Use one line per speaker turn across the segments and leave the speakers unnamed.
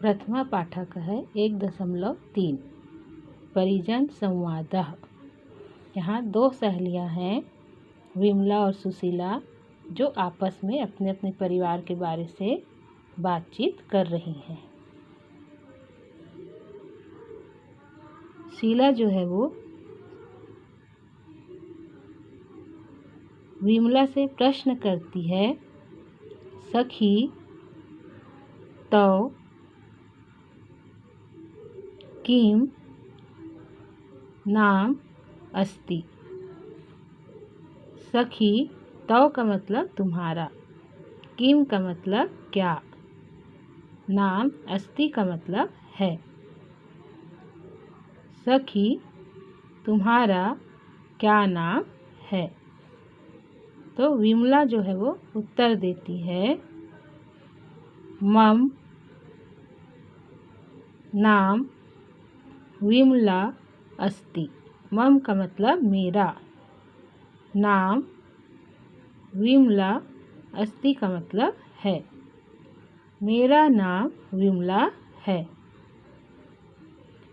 प्रथमा पाठक है 1.3 परिजन संवादः। यहाँ दो सहेलियाँ हैं विमला और सुशीला जो आपस में अपने अपने परिवार के बारे से बातचीत कर रही हैं। शीला जो है वो विमला से प्रश्न करती है, सखी तव किम नाम अस्ति। सखी तव का मतलब तुम्हारा, किम का मतलब क्या, नाम अस्ति का मतलब है। सखी तुम्हारा क्या नाम है। तो विमला जो है वो उत्तर देती है, मम नाम विमला अस्ति। मम का मतलब मेरा, नाम विमला अस्ति का मतलब है, मेरा नाम विमला है।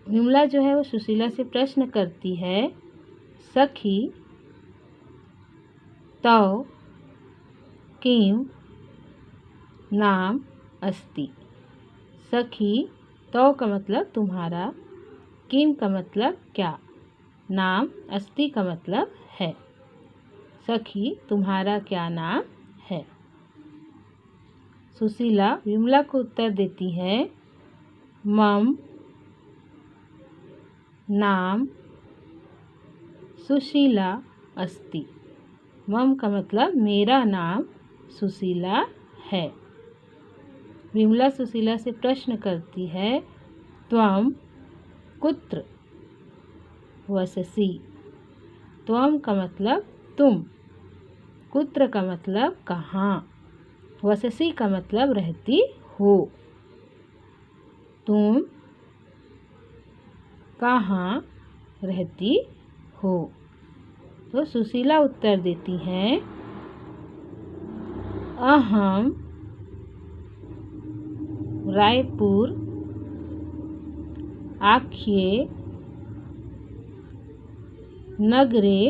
विमला जो है वो सुशीला से प्रश्न करती है, सखी तव किम नाम अस्ति। सखी तव का मतलब तुम्हारा, किम का मतलब क्या, नाम अस्ति का मतलब है। सखी तुम्हारा क्या नाम है। सुशीला विमला को उत्तर देती है, मम नाम सुशीला अस्ति। मम का मतलब मेरा नाम सुशीला है। विमला सुशीला से प्रश्न करती है, त्वम कुत्र वससि। त्वम का मतलब तुम, कुत्र का मतलब कहाँ, वससि का मतलब रहती हो। तुम कहाँ रहती हो। तो सुशीला उत्तर देती है, अहम रायपुर आख्ये नगरे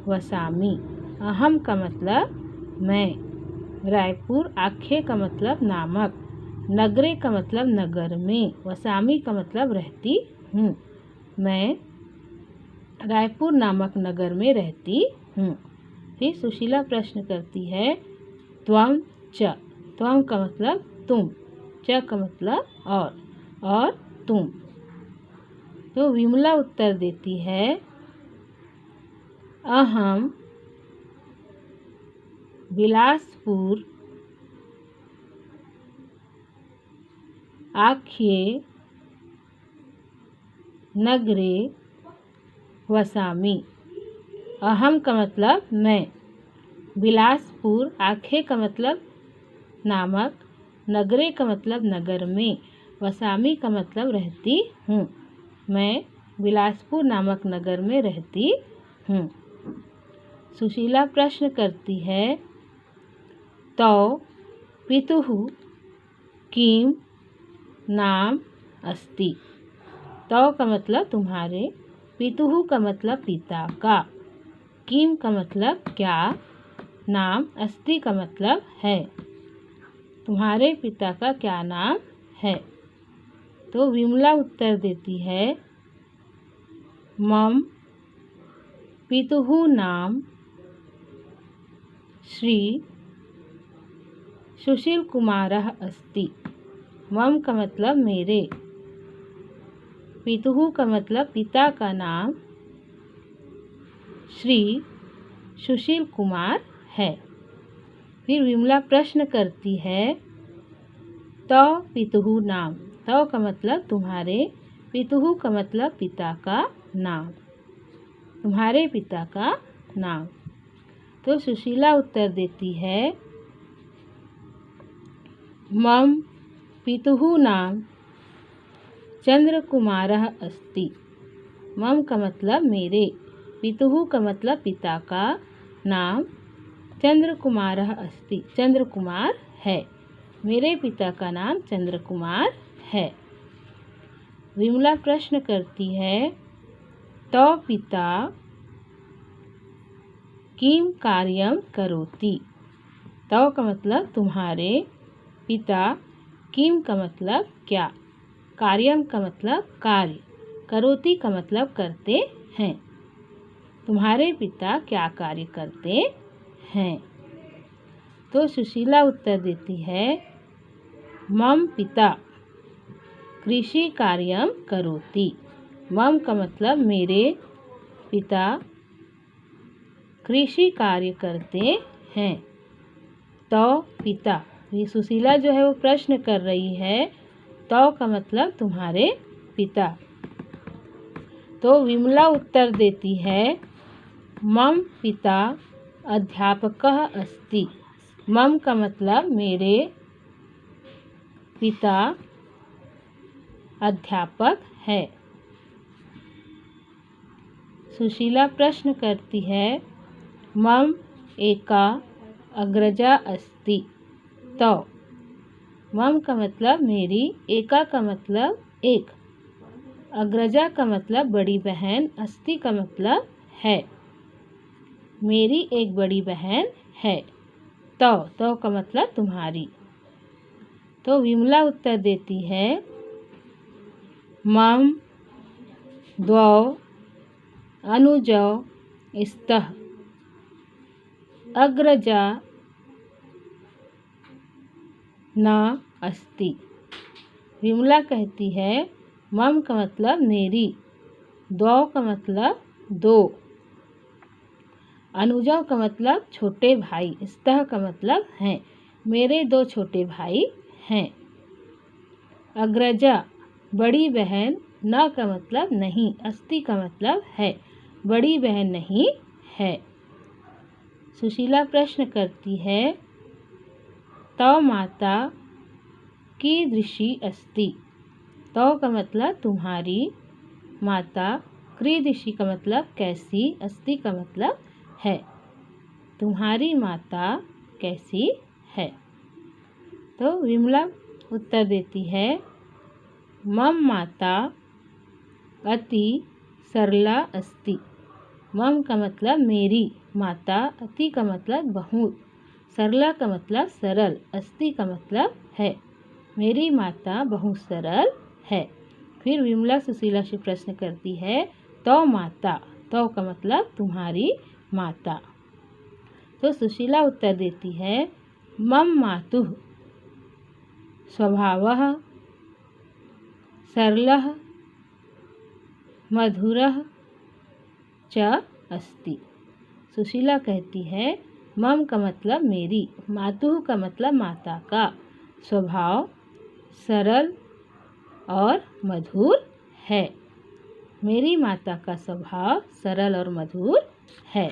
वसामि। अहम का मतलब मैं, रायपुर आख्ये का मतलब नामक, नगरे का मतलब नगर में, वसामि का मतलब रहती हूँ। मैं रायपुर नामक नगर में रहती हूँ। फिर सुशीला प्रश्न करती है, त्वम च। त्वम का मतलब तुम, च का मतलब और तुम। तो विमला उत्तर देती है, अहम बिलासपुर आख्ये नगरे वसामि। अहम का मतलब मैं, बिलासपुर आख्ये का मतलब नामक, नगरे का मतलब नगर में, वसामि का मतलब रहती हूँ। मैं बिलासपुर नामक नगर में रहती हूँ। सुशीला प्रश्न करती है, तव पितुः किम नाम अस्ति। तव का मतलब तुम्हारे, पितुः का मतलब पिता का, किम का मतलब क्या, नाम अस्ति का मतलब है, तुम्हारे पिता का क्या नाम है। तो विमला उत्तर देती है, मम पितुः नाम श्री सुशील कुमारः अस्ति। मम का मतलब मेरे, पितुः का मतलब पिता का नाम श्री सुशील कुमार है। फिर विमला प्रश्न करती है, तव पितुः नाम। तव का मतलब तुम्हारे, पितुः का मतलब पिता का नाम, तुम्हारे पिता का नाम। तो सुशीला उत्तर देती है, मम पितुः नाम चंद्रकुमारः अस्ति। मम का मतलब मेरे, पितुः का मतलब पिता का नाम चंद्रकुमारः अस्ति। चंद्रकुमार है, मेरे पिता का नाम चंद्रकुमार है। विमला प्रश्न करती है, तव पिता किम कार्यम करोति। तव का मतलब तुम्हारे, पिता, किम का मतलब क्या, कार्यम का मतलब कार्य, करोति का मतलब करते हैं। तुम्हारे पिता क्या कार्य करते हैं। तो सुशीला उत्तर देती है, मम पिता कृषि कार्यम करोति। मम का मतलब मेरे पिता कृषि कार्य करते हैं। तो पिता, ये सुशीला जो है वो प्रश्न कर रही है, तो का मतलब तुम्हारे पिता। तो विमला उत्तर देती है, मम पिता अध्यापकः अस्ति। मम का मतलब मेरे पिता अध्यापक है। सुशीला प्रश्न करती है, मम एका अग्रजा अस्ति। तो मम का मतलब मेरी, एका का मतलब एक, अग्रजा का मतलब बड़ी बहन, अस्ति का मतलब है, मेरी एक बड़ी बहन है। तो का मतलब तुम्हारी। तो विमला उत्तर देती है, मम द्वौ अनुजौ स्तः अग्रजा न अस्ति। विमला कहती है, मम का मतलब मेरी, द्वौ का मतलब दो, अनुजौ का मतलब छोटे भाई, स्तः का मतलब हैं, मेरे दो छोटे भाई हैं। अग्रजा बड़ी बहन, न का मतलब नहीं, अस्ति का मतलब है, बड़ी बहन नहीं है। सुशीला प्रश्न करती है, तव माता कीदृशी अस्ति। तव का मतलब तुम्हारी, माता, कीदृशी का मतलब कैसी, अस्ति का मतलब है, तुम्हारी माता कैसी है। तो विमला उत्तर देती है, मम माता अति सरला अस्ति। मम का मतलब मेरी माता, अति का मतलब बहुत, सरला का मतलब सरल, अस्ति का मतलब है, मेरी माता बहुत सरल है। फिर विमला सुशीला से प्रश्न करती है, तो माता, तो का मतलब तुम्हारी माता। तो सुशीला उत्तर देती है, मम मातुः स्वभावः सरलः मधुरः च अस्ति। सुशीला कहती है, मम का मतलब मेरी, मातुः का मतलब माता का, स्वभाव सरल और मधुर है। मेरी माता का स्वभाव सरल और मधुर है।